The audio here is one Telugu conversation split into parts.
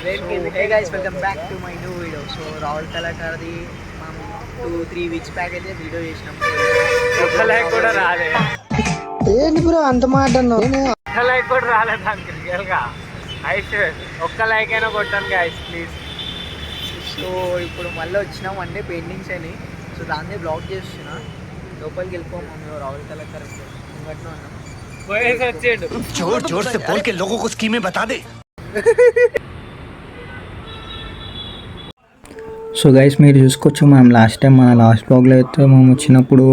Hey guys welcome back to my new video. So Rahul కళాకార్ది మనం 2-3 వీక్స్ బ్యాక్ అయితే వీడియో చేసినాం. ఒక్క లైక్ కూడా రాలే. ఏంటి బ్రో అంత మాట ఒక్క లైక్ కూడా రాలేదు దానికి రియల్గా. ఒక్క లైక్ అయినా కొట్టాను గైస్ ప్లీజ్. సో ఇప్పుడు మళ్ళీ వచ్చినాం అంటే పెయింటింగ్స్ అని. సో దాన్ని బ్లాక్ చేస్తున్నా. లోపలికి వెళ్ళిపోము మేము రాహుల్ కళాకార్ ముంగట్లో ఉన్నాం. పోయేసి వచ్చేయండు. जोर जोर से बोल के लोगों को स्कीमें बता दे. సో గైస్ మీరు చూసుకోవచ్చు, మనం లాస్ట్ టైం మన లాస్ట్ బ్లాగ్లో అయితే మనం వచ్చినప్పుడు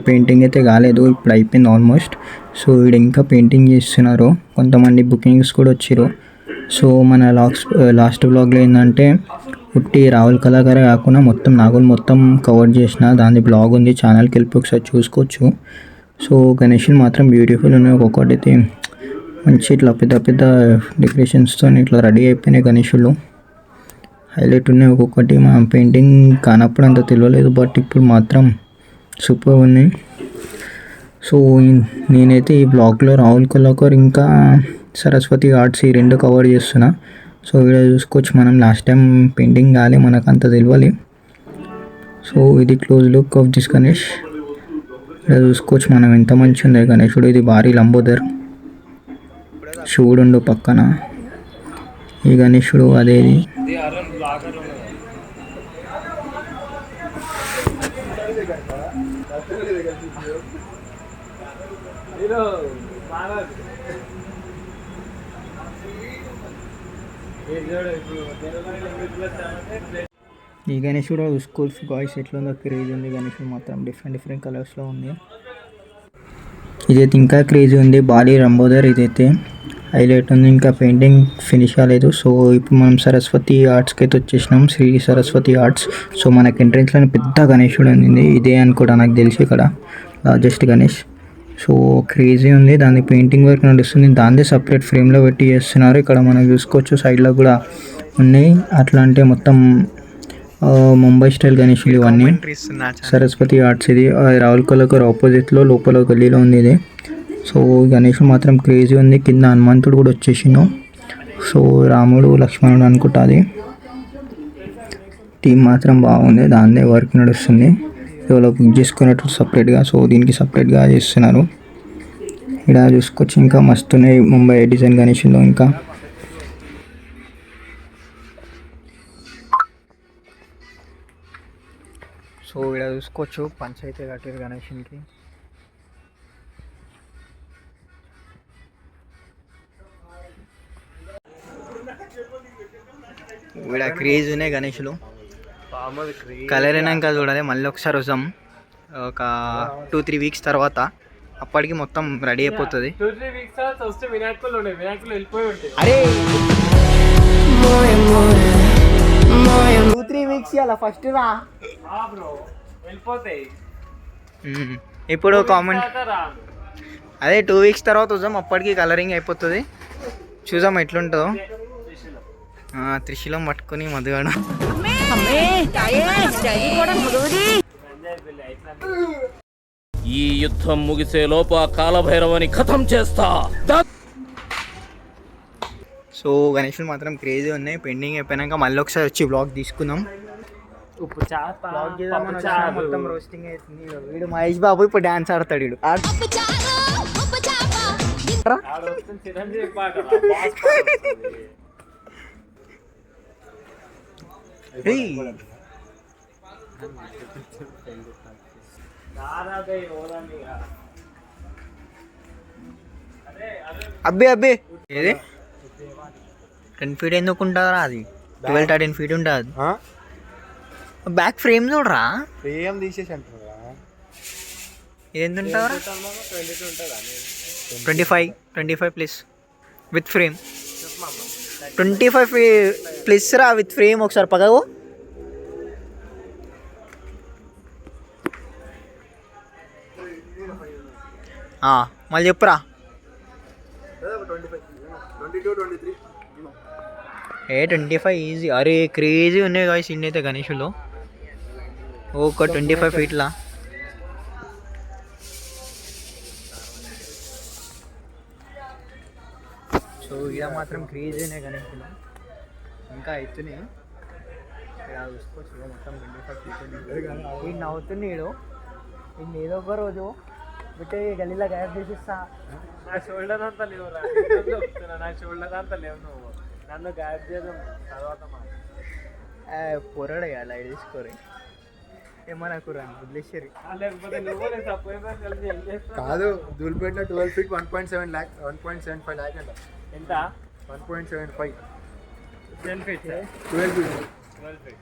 పెయింటింగ్ అయితే కాలేదు, ఇప్పుడు అయిపోయింది ఆల్మోస్ట్. సో ఇక్కడ ఇంకా పెయింటింగ్ చేస్తున్నారు, కొంతమంది బుకింగ్స్ కూడా వచ్చారు. సో మన లాస్ట్ బ్లాగ్లో ఏంటంటే ఉట్టి రాహుల్ కళాకారే కాకుండా మొత్తం నాగులు మొత్తం కవర్ చేసిన దాని బ్లాగ్ ఉంది, ఛానల్కి వెళ్ళి ఒకసారి చూసుకోవచ్చు. సో గణేషులు మాత్రం బ్యూటిఫుల్ ఉన్నాయి, ఒక్కొక్కటి అయితే మంచి ఇట్లా పెద్ద పెద్ద డెకరేషన్స్తో ఇట్లా రెడీ అయిపోయినాయి గణేషులు, హైలైట్ ఉన్నాయి ఒక్కొక్కటి. మనం పెయింటింగ్ కానప్పుడు అంత తెలియలేదు, బట్ ఇప్పుడు మాత్రం సూపర్ ఉన్నాయి. సో నేనైతే ఈ బ్లాగ్లో రాహుల్ కళాకార్ ఇంకా సరస్వతి ఆర్ట్స్ ఈ రెండు కవర్ చేస్తున్నా. సో వీడియో చూసుకోవచ్చు, మనం లాస్ట్ టైం పెయింటింగ్ కాలే, మనకు అంత తెలియాలి. సో ఇది close look of this Ganesh. ఇక్కడ చూసుకోవచ్చు మనం ఎంత మంచి ఉంది గణేశుడు. ఇది భారీ లంబోదర్, శివుడు పక్కన ఈ గణేశుడు అదేది. ఈ గణేశుడు స్కూల్ గాయ్స్ ఎట్లుందో క్రేజ్ ఉంది. గణేశుడు మాత్రం డిఫరెంట్ కలర్స్లో ఉంది. ఇదైతే ఇంకా క్రేజీ ఉంది, భారీ రంబోదర్ ఇదైతే హైలైట్ ఉంది. ఇంకా పెయింటింగ్ ఫినిష్ కాలేదు. సో ఇప్పుడు మనం సరస్వతి ఆర్ట్స్కి అయితే వచ్చేసినాం, శ్రీ సరస్వతి ఆర్ట్స్. సో మనకి ఎంట్రెన్స్లో పెద్ద గణేశుడు ఉంది, ఇదే అనుకోవడం నాకు తెలిసి ఇక్కడ లార్జెస్ట్ గణేష్. సో క్రేజీ ఉంది, దాని పెయింటింగ్ వర్క్ నడుస్తుంది, దాన్ని సపరేట్ ఫ్రేమ్లో పెట్టి చేస్తున్నారు. ఇక్కడ మనం చూసుకోవచ్చు సైడ్లో కూడా ఉన్నాయి. అట్లా అంటే మొత్తం ముంబై స్టైల్ గణేషులు ఇవన్నీ. సరస్వతి ఆర్ట్స్ ఇది రాహుల్ కళాకార్ ఆపోజిట్లో లోపల గల్లీలో ఉంది ఇది. సో గణేష్ మాత్రం క్రేజీ ఉంది, కింద హనుమంతుడు కూడా వచ్చేసిండు. సో రాముడు లక్ష్మణుడు అనుకుంటా. అది టీం మాత్రం బాగుంది, దాన్నే వర్క్ నడుస్తుంది. ఎవరో బుక్ చేసుకున్నట్టు సపరేట్గా, సో దీనికి సపరేట్గా చేస్తున్నారు. ఇక్కడ చూసుకోవచ్చు ఇంకా మస్తున్నాయి ముంబై డిజైన్ గణేష్లో. ఇంకా సో ఇక్కడ చూసుకోవచ్చు పంచాయతీ కట్టారు గణేష్కి. ఇక్కడ క్రేజ్ ఉన్నాయి గణేష్లు. కలర్ అయినాక చూడాలి, మళ్ళీ ఒకసారి వస్తాం ఒక 2-3 వీక్స్ తర్వాత. అప్పటికి మొత్తం రెడీ అయిపోతుంది. అరే 2-3 వీక్స్ అలా ఫస్ట్ రా. ఇప్పుడు కామెంట్ అదే 2 వీక్స్ తర్వాత చూద్దాం, అప్పటికి కలరింగ్ అయిపోతుంది. చూద్దాం ఎట్లుంటుందో. త్రిశూలం పట్టుకుని మధుగాడు ఈ యుద్ధం ముగిసే లోపు ఆ కాలభైరవని ఖతం చేస్తా. సో గణేషులు మాత్రం క్రేజీ ఉన్నాయి. పెండింగ్ అయిపోయినాక మళ్ళీ ఒకసారి వచ్చి బ్లాగ్ తీసుకుందాం. మొత్తం రోస్టింగ్ అవుతుంది. వీడు మహేష్ బాబు ఇప్పుడు డాన్స్ ఆడతాడు. వీడు అబ్బే ఏది 10 feet ఎందుకు ఉంటుందిరా? అది 12-13 feet ఉంటుంది. బ్యాక్ ఫ్రేమ్ చూడరా, ఫ్రేమ్ తీసేసి అంటున్నారా? ఎంత ఉంటుందిరా? 25 ప్లస్ విత్ ఫ్రేమ్. 25 ప్లస్ రా విత్ ఫ్రేమ్. ఒకసారి పగవు. మళ్ళీ చెప్పురా. 25 ఈజీ. అరే క్రేజీ ఉన్నాయి గాయ్స్ ఇన్ని అయితే గణేషులు. ఒక 25 feetలా. సో ఇలా మాత్రం క్రేజీనే గణేషులు. ఇంకా అవుతున్నాయి. ఇక్కడ చూసుకోవచ్చు మొత్తం 25 వీడు నవ్వుతున్నాడు. వీడిని ఏదో ఒక రోజు బిట్టే గలీలా గాయబ్ చేసిస్తా. నా షోల్డర్ అంతా లేవు నా షోల్డర్ అంతా లేవు, నువ్వు నన్ను గాయబ్ చేయడం తర్వాత పొరడు అలా తీసుకోరు ఏమన్నా కూర వదిలేసారు. లేకపోతే నువ్వు నేను తప్పైనా కలిసి ఏం చేస్తావు? కాదు ధూళిపేటలో 12 feet 1.7 lakh 1.75 lakh అంట. ఎంత? 1.75 10 feet 12 feet. 12 feet.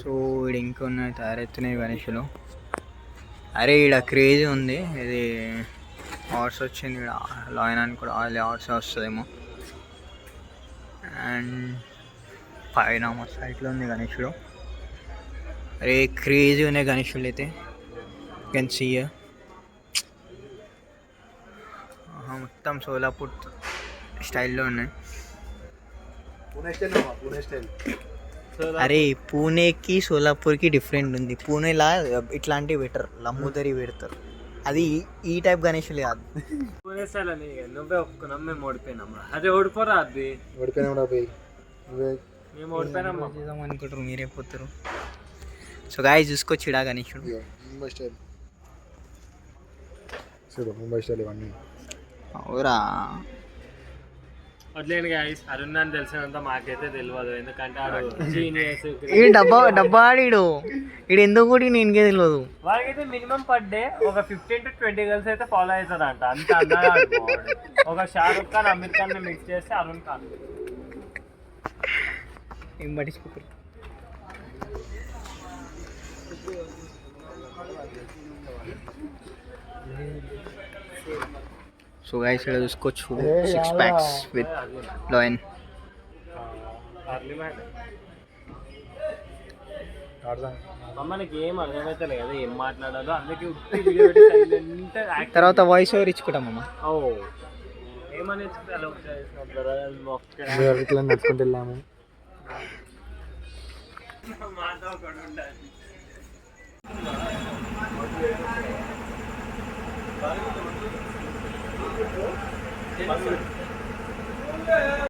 సో ఇక్కడ ఇంకా ఉన్నాయి తయారవుతున్నాయి గణేషులు. అరే ఇక్కడ క్రేజ్ ఉంది, ఇది హార్స్ వచ్చింది ఇక్కడ లాయన్ అని కూడా హార్స్ వస్తుందేమో. అండ్ పైన మా సైట్లో ఉంది గణేషుడు. అరే క్రేజీ ఉన్నాయి గణేషులు అయితే, కెన్ సీ మొత్తం సోలాపూర్ స్టైల్లో ఉన్నాయి. పూణే స్టైల్. అరే పూణేకి సోలాపూర్కి డిఫరెంట్ ఉంది. పూణేలా ఇట్లాంటివి పెట్టరు, లంబోదరి పెడతారు. అది ఈ టైప్ గణేషులు కాదు. పూనేసాలని నువ్వే ఒప్పుకున్నాం, మేము ఓడిపోయినాం. అదే ఓడిపోరా అది ఓడిపోయినా పోయి మేము ఓడిపోయినామా చేద్దాం అనుకుంటారు, మీరే పోతారు. సో గాయస్ చూసుకోవచ్చు ఇడా గణేషుడు. ముంబై స్టైల్ చూడు, ముంబై స్టైల్ ఇవన్నీ. అవురా వదిలేను గాయస్, అరుణ్ అని తెలిసినంత మాకైతే తెలియదు, ఎందుకంటే ఆడు జీనియస్. ఈ డబ్బా ఆడిడు ఇడు ఎందుకు కూడా నేనుకే తెలియదు. వాళ్ళకైతే మినిమం పర్ డే ఒక 15 to 20 గర్ల్స్ అయితే ఫాలో అవుతారంట. అంత అన్నాడు ఒక షారుఖ్ ఖాన్ అమీర్ ఖాన్ మిక్స్ చేస్తే అరుణ్ ఖాన్. ఏం పట్టించుకోరు. సో గైస్ ఇక్కడ చూసుకోవచ్చు 6 packs విత్ లాయన్. మనకి ఏం అర్థమైతే కదా ఏం మాట్లాడాలో, అందుకే ఉత్తి వీడియో పెట్టి సైలెంట్ యాక్ట్. తర్వాత వాయిస్ ఓవర్ ఇచ్చుకుంటాం అమ్మ. ఓ ఏమని నడుచుకుంటూ వెళ్ళాము.